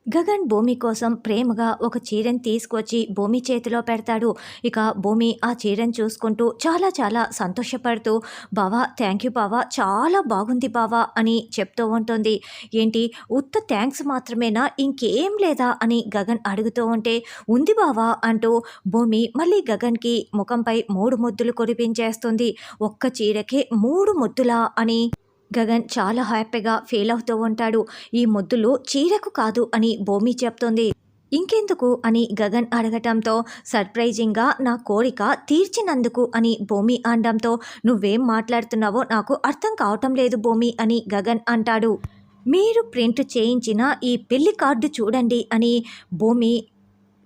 గగన్ భూమి కోసం ప్రేమగా ఒక చీరని తీసుకొచ్చి భూమి చేతిలో పెడతాడు. ఇక భూమి ఆ చీరని చూసుకుంటూ చాలా చాలా సంతోషపడుతూ, "బావా, థ్యాంక్ యూ బావా, చాలా బాగుంది బావా" అని చెప్తూ ఉంటుంది. "ఏంటి, ఉత్త థ్యాంక్స్ మాత్రమేనా, ఇంకేం లేదా" అని గగన్ అడుగుతూ ఉంటే, "ఉంది బావా" అంటూ భూమి మళ్ళీ గగన్‌కి ముఖంపై 3 ముద్దులు కురిపించేస్తుంది. "ఒక్క చీరకే 3 ముద్దులా" అని గగన్ చాలా హ్యాపీగా ఫీల్ అవుతూ ఉంటాడు. ఈ ముద్దులు చీరకు కాదు అని భూమి చెప్తుంది. ఇంకెందుకు అని గగన్ అడగటంతో, సర్ప్రైజింగ్గా నా కోరిక తీర్చినందుకు అని భూమి అనడంతో, నువ్వేం మాట్లాడుతున్నావో నాకు అర్థం కావటం లేదు భూమి అని గగన్ అంటాడు. మీరు ప్రింట్ చేయించిన ఈ పెళ్లి కార్డు చూడండి అని భూమి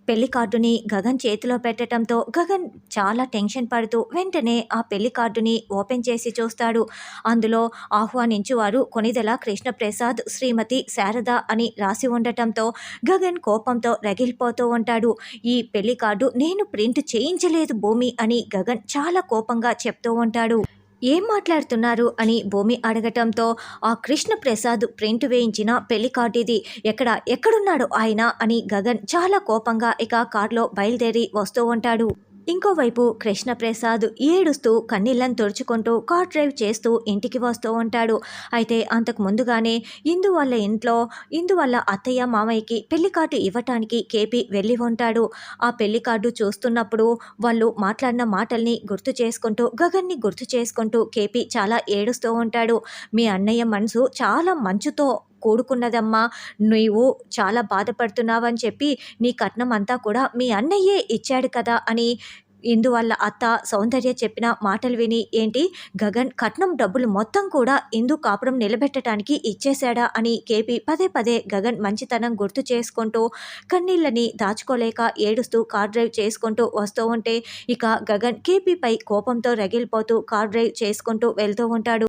పెళ్లి కార్డుని గగన్ చేతిలో పెట్టడంతో గగన్ చాలా టెన్షన్ పడుతూ వెంటనే ఆ పెళ్లి కార్డుని ఓపెన్ చేసి చూస్తాడు. అందులో ఆహ్వానించువారు కొనిదెల కృష్ణప్రసాద్, శ్రీమతి శారద అని రాసి ఉండటంతో గగన్ కోపంతో రగిలిపోతూ ఉంటాడు. ఈ పెళ్లి కార్డు నేను ప్రింట్ చేయించలేదు భూమి అని గగన్ చాలా కోపంగా చెప్తూ ఉంటాడు. ఏం మాట్లాడుతున్నారు అని భూమి అడగటంతో, ఆ కృష్ణప్రసాద్ ప్రింట్ వేయించిన పెళ్లి కార్డు ఇది, ఎక్కడున్నాడు ఆయన అని గగన్ చాలా కోపంగా ఇక కారులో బయలుదేరి వస్తూ ఉంటాడు. ఇంకోవైపు కృష్ణప్రసాద్ ఏడుస్తూ కన్నీళ్ళని తుడుచుకుంటూ కార్ డ్రైవ్ చేస్తూ ఇంటికి వస్తూ ఉంటాడు. అయితే అంతకు ముందుగానే ఇందు వాళ్ళ అత్తయ్య మామయ్యకి పెళ్లి కార్డు ఇవ్వటానికి కేపీ వెళ్ళి ఉంటాడు. ఆ పెళ్లి కార్డు చూస్తున్నప్పుడు వాళ్ళు మాట్లాడిన మాటల్ని గుర్తు చేసుకుంటూ, గగన్ని గుర్తు చేసుకుంటూ కేపీ చాలా ఏడుస్తూ ఉంటాడు. "మీ అన్నయ్య మనసు చాలా మంచుతో కూడుకున్నదమ్మా, నీవు చాలా బాధపడుతున్నావని చెప్పి నీ కట్నం అంతా కూడా మీ అన్నయ్యే ఇచ్చాడు కదా" అని ఇందువల్ల అత్త సౌందర్య చెప్పిన మాటలు విని, ఏంటి, గగన్ కట్నం డబ్బులు మొత్తం కూడా ఇందు కాపురం నిలబెట్టడానికి ఇచ్చేశాడా అని కేపీ పదే పదే గగన్ మంచితనం గుర్తు చేసుకుంటూ కన్నీళ్ళని దాచుకోలేక ఏడుస్తూ కార్ డ్రైవ్ చేసుకుంటూ వస్తూ ఉంటే ఇక గగన్ కేపీపై కోపంతో రగిలిపోతూ కార్ డ్రైవ్ చేసుకుంటూ వెళ్తూ ఉంటాడు.